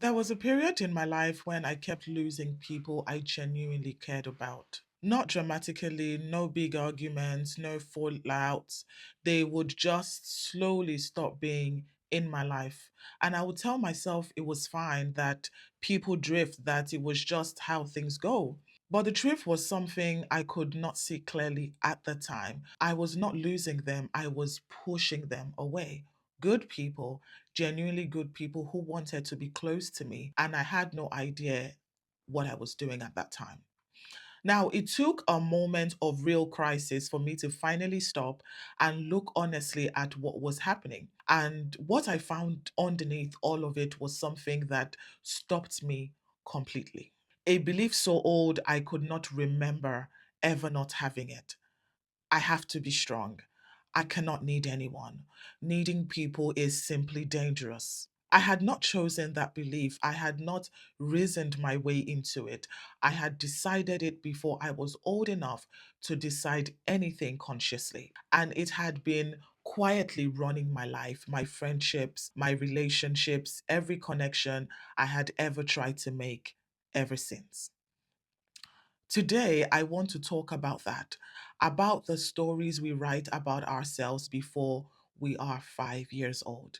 There was a period in my life when I kept losing people I genuinely cared about. Not dramatically, no big arguments, no fallouts. They would just slowly stop being in my life. And I would tell myself it was fine, that people drift, that it was just how things go. But the truth was something I could not see clearly at the time. I was not losing them, I was pushing them away. Good people, genuinely good people who wanted to be close to me, and I had no idea what I was doing at that time. Now, it took a moment of real crisis for me to finally stop and look honestly at what was happening. And what I found underneath all of it was something that stopped me completely. A belief so old I could not remember ever not having it. I have to be strong. I cannot need anyone. Needing people is simply dangerous. I had not chosen that belief. I had not reasoned my way into it. I had decided it before I was old enough to decide anything consciously. And it had been quietly running my life, my friendships, my relationships, every connection I had ever tried to make ever since. Today, I want to talk about that, about the stories we write about ourselves before we are 5 years old,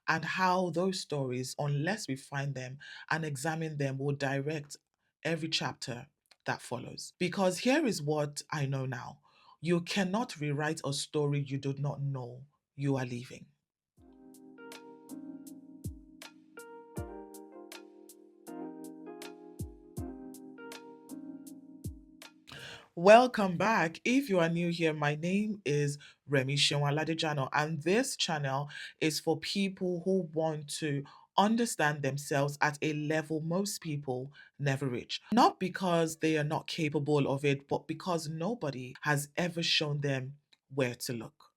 and how those stories, unless we find them and examine them, will direct every chapter that follows. Because here is what I know now: you cannot rewrite a story you do not know you are leaving. Welcome back. If you are new here, my name is Remi Seun-Aladejana, and this channel is for people who want to understand themselves at a level most people never reach. Not because they are not capable of it, but because nobody has ever shown them where to look.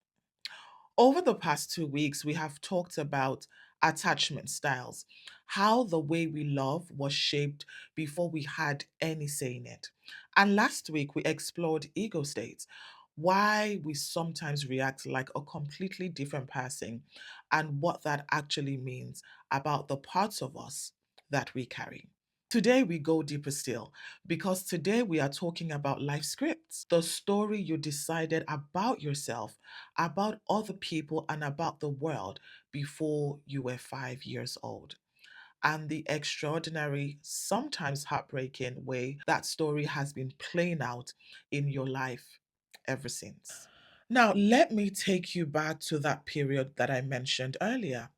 Over the past 2 weeks, we have talked about attachment styles, how the way we love was shaped before we had any say in it. And last week, we explored ego states, why we sometimes react like a completely different person, and what that actually means about the parts of us that we carry. Today, we go deeper still because today we are talking about life scripts, the story you decided about yourself, about other people, and about the world before you were 5 years old. And the extraordinary, sometimes heartbreaking way that story has been playing out in your life ever since. Now, let me take you back to that period that I mentioned earlier.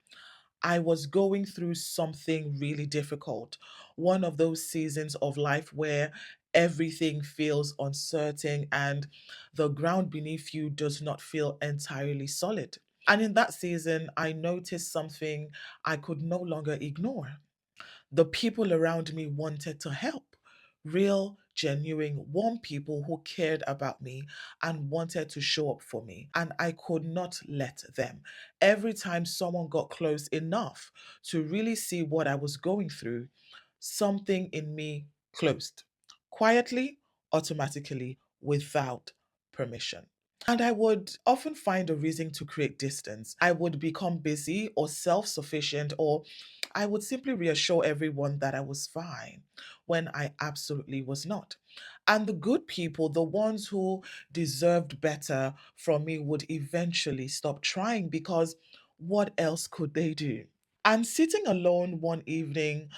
I was going through something really difficult. One of those seasons of life where everything feels uncertain and the ground beneath you does not feel entirely solid. And in that season, I noticed something I could no longer ignore. The people around me wanted to help. Real, genuine, warm people who cared about me and wanted to show up for me. And I could not let them. Every time someone got close enough to really see what I was going through, something in me closed. Quietly, automatically, without permission. And I would often find a reason to create distance. I would become busy or self sufficient, or I would simply reassure everyone that I was fine when I absolutely was not. And the good people, the ones who deserved better from me, would eventually stop trying because what else could they do? And sitting alone one evening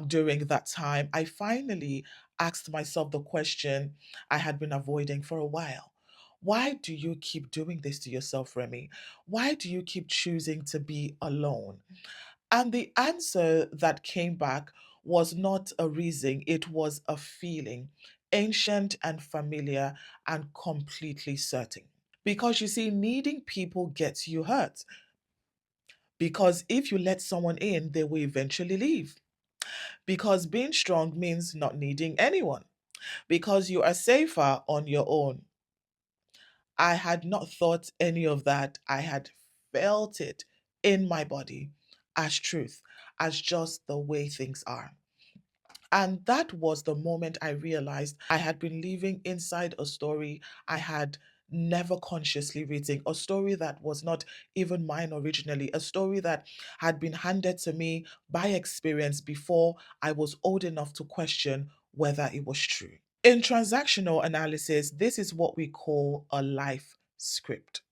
during that time, I finally asked myself the question I had been avoiding for a while. Why do you keep doing this to yourself, Remy? Why do you keep choosing to be alone? And the answer that came back was not a reason, it was a feeling, ancient and familiar and completely certain. Because you see, needing people gets you hurt. Because if you let someone in, they will eventually leave. Because being strong means not needing anyone. Because you are safer on your own. I had not thought any of that. I had felt it in my body as truth, as just the way things are. And that was the moment I realized I had been living inside a story I had never consciously written, a story that was not even mine originally, a story that had been handed to me by experience before I was old enough to question whether it was true. In transactional analysis, this is what we call a life script.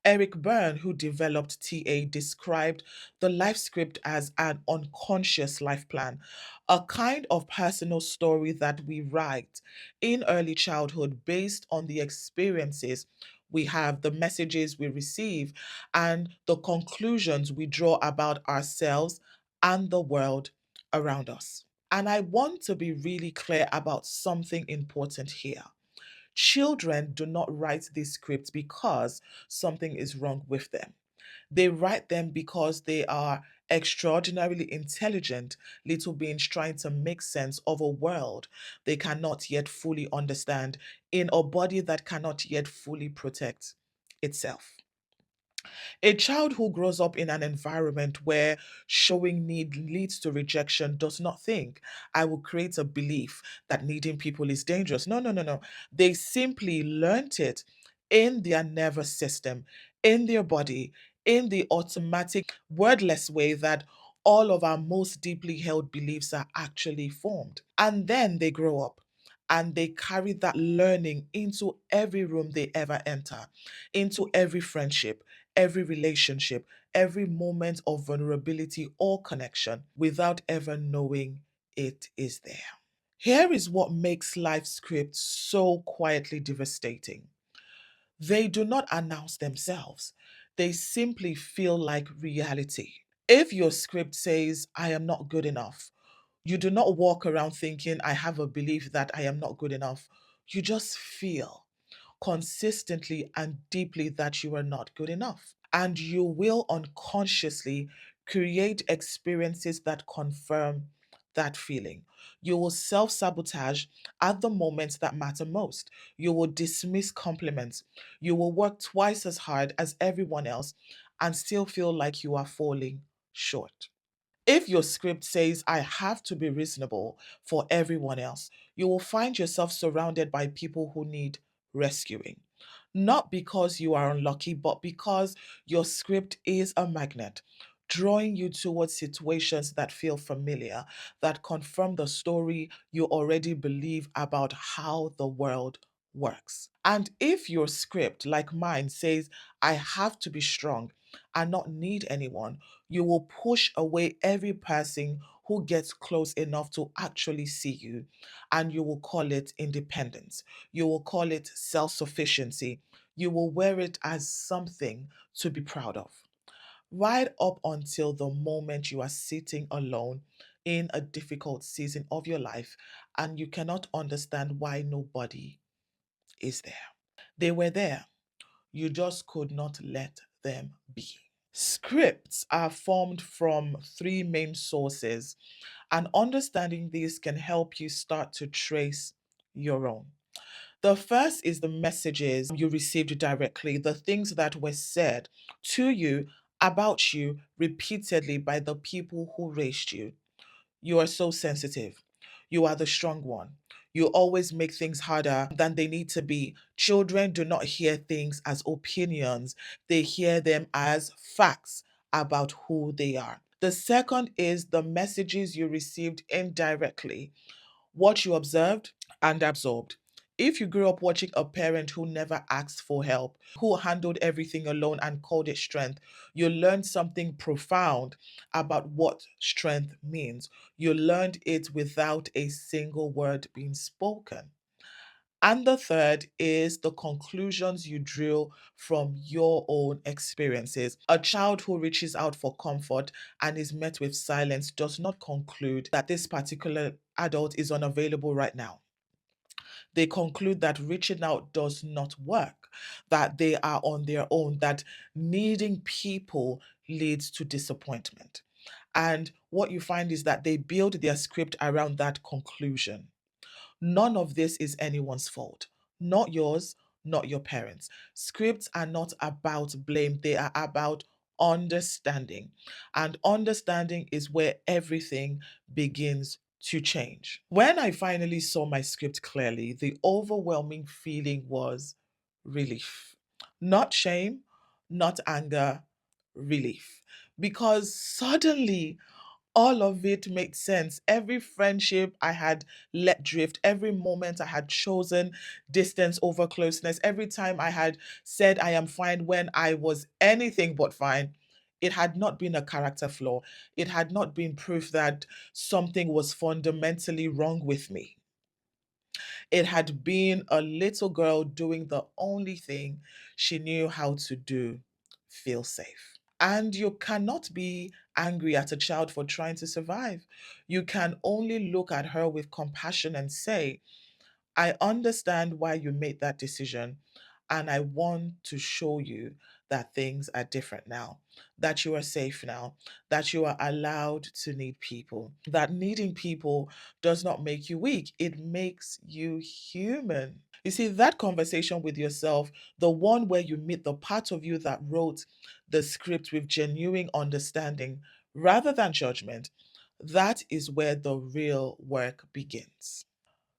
Eric Byrne, who developed TA, described the life script as an unconscious life plan, a kind of personal story that we write in early childhood based on the experiences we have, the messages we receive, and the conclusions we draw about ourselves and the world around us. And I want to be really clear about something important here. Children do not write these scripts because something is wrong with them. They write them because they are extraordinarily intelligent little beings trying to make sense of a world they cannot yet fully understand in a body that cannot yet fully protect itself. A child who grows up in an environment where showing need leads to rejection does not think, I will create a belief that needing people is dangerous. No, no, no, no. They simply learnt it in their nervous system, in their body, in the automatic, wordless way that all of our most deeply held beliefs are actually formed. And then they grow up and they carry that learning into every room they ever enter, into every friendship, every relationship, every moment of vulnerability or connection without ever knowing it is there. Here is what makes life scripts so quietly devastating. They do not announce themselves, they simply feel like reality. If your script says, I am not good enough, you do not walk around thinking, I have a belief that I am not good enough. You just feel consistently and deeply that you are not good enough. And you will unconsciously create experiences that confirm that feeling. You will self sabotage at the moments that matter most. You will dismiss compliments. You will work twice as hard as everyone else and still feel like you are falling short. If your script says, I have to be reasonable for everyone else, you will find yourself surrounded by people who need rescuing. Not because you are unlucky, but because your script is a magnet, drawing you towards situations that feel familiar, that confirm the story you already believe about how the world works. And if your script, like mine, says, I have to be strong and not need anyone, you will push away every person who gets close enough to actually see you. And you will call it independence. You will call it self sufficiency. You will wear it as something to be proud of. Right up until the moment you are sitting alone in a difficult season of your life and you cannot understand why nobody is there. They were there. You just could not let them be. Scripts are formed from three main sources, and understanding these can help you start to trace your own. The first is the messages you received directly, the things that were said to you about you repeatedly by the people who raised you. You are so sensitive. You are the strong one. You always make things harder than they need to be. Children do not hear things as opinions, they hear them as facts about who they are. The second is the messages you received indirectly, what you observed and absorbed. If you grew up watching a parent who never asked for help, who handled everything alone and called it strength, you learned something profound about what strength means. You learned it without a single word being spoken. And the third is the conclusions you drew from your own experiences. A child who reaches out for comfort and is met with silence does not conclude that this particular adult is unavailable right now. They conclude that reaching out does not work, that they are on their own, that needing people leads to disappointment. And what you find is that they build their script around that conclusion. None of this is anyone's fault. Not yours, not your parents. Scripts are not about blame, they are about understanding. And understanding is where everything begins to change. When I finally saw my script clearly, the overwhelming feeling was relief. Not shame, not anger, relief. Because suddenly all of it made sense. Every friendship I had let drift, every moment I had chosen distance over closeness, every time I had said I am fine when I was anything but fine, it had not been a character flaw. It had not been proof that something was fundamentally wrong with me. It had been a little girl doing the only thing she knew how to do: feel safe. And you cannot be angry at a child for trying to survive. You can only look at her with compassion and say, I understand why you made that decision. And I want to show you that things are different now, that you are safe now, that you are allowed to need people, that needing people does not make you weak, it makes you human. You see, that conversation with yourself, the one where you meet the part of you that wrote the script with genuine understanding rather than judgment, that is where the real work begins.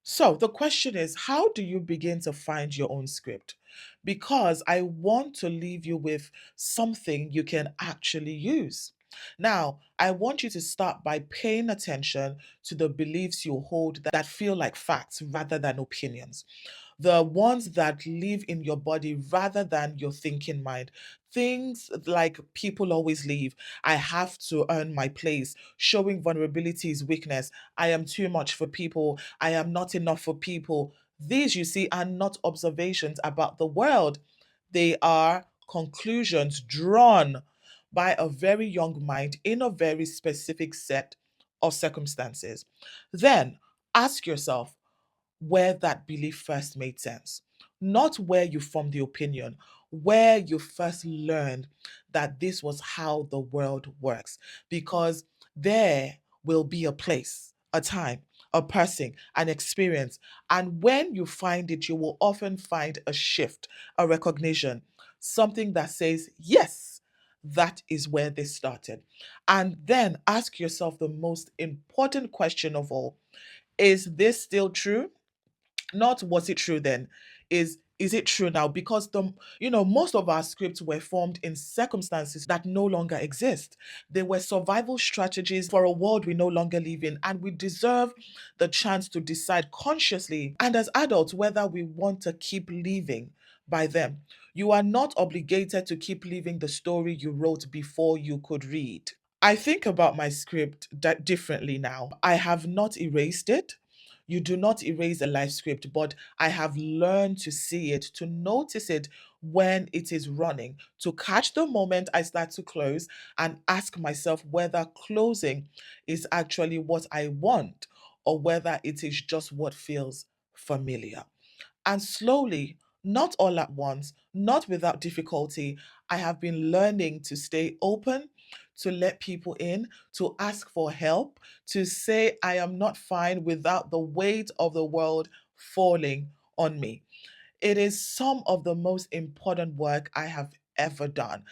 So the question is, how do you begin to find your own script? Because I want to leave you with something you can actually use. Now, I want you to start by paying attention to the beliefs you hold that feel like facts rather than opinions, the ones that live in your body rather than your thinking mind. Things like people always leave, I have to earn my place, showing vulnerability is weakness, I am too much for people, I am not enough for people. These, you see, are not observations about the world. They are conclusions drawn by a very young mind in a very specific set of circumstances. Then ask yourself, where that belief first made sense, not where you formed the opinion, where you first learned that this was how the world works. Because there will be a place, a time, a person, an experience. And when you find it, you will often find a shift, a recognition, something that says, yes, that is where this started. And then ask yourself the most important question of all: is this still true? Not was it true then, is it true now? Because most of our scripts were formed in circumstances that no longer exist. They were survival strategies for a world we no longer live in, and we deserve the chance to decide consciously and as adults whether we want to keep living by them. You are not obligated to keep living the story you wrote before you could read. I think about my script differently now. I have not erased it. You do not erase a life script, but I have learned to see it, to notice it when it is running, to catch the moment I start to close and ask myself whether closing is actually what I want or whether it is just what feels familiar. And slowly, not all at once, not without difficulty, I have been learning to stay open, to let people in, to ask for help, to say I am not fine without the weight of the world falling on me. It is some of the most important work I have ever done.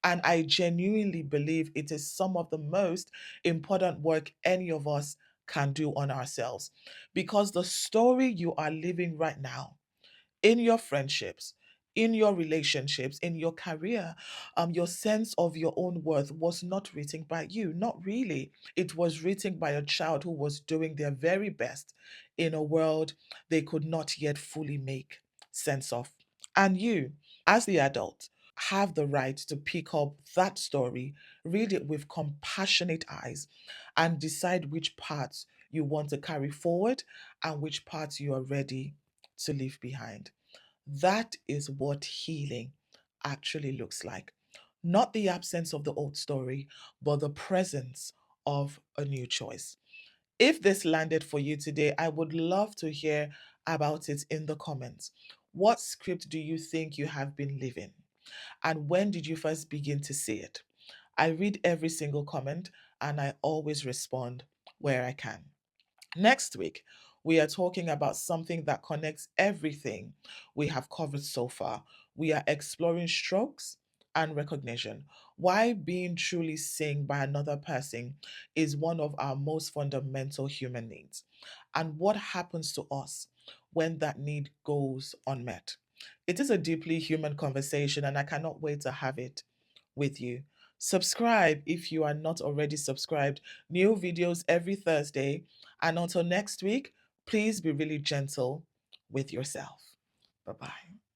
And I genuinely believe it is some of the most important work any of us can do on ourselves. Because the story you are living right now, in your friendships, in your relationships, in your career, your sense of your own worth was not written by you. Not really. It was written by a child who was doing their very best in a world they could not yet fully make sense of. And you, as the adult, have the right to pick up that story, read it with compassionate eyes, and decide which parts you want to carry forward and which parts you are ready to leave behind. That is what healing actually looks like. Not the absence of the old story, but the presence of a new choice. If this landed for you today, I would love to hear about it in the comments. What script do you think you have been living? And when did you first begin to see it? I read every single comment and I always respond where I can. Next week, we are talking about something that connects everything we have covered so far. We are exploring strokes and recognition. Why being truly seen by another person is one of our most fundamental human needs, and what happens to us when that need goes unmet. It is a deeply human conversation, and I cannot wait to have it with you. Subscribe if you are not already subscribed. New videos every Thursday. And until next week, please be really gentle with yourself. Bye bye.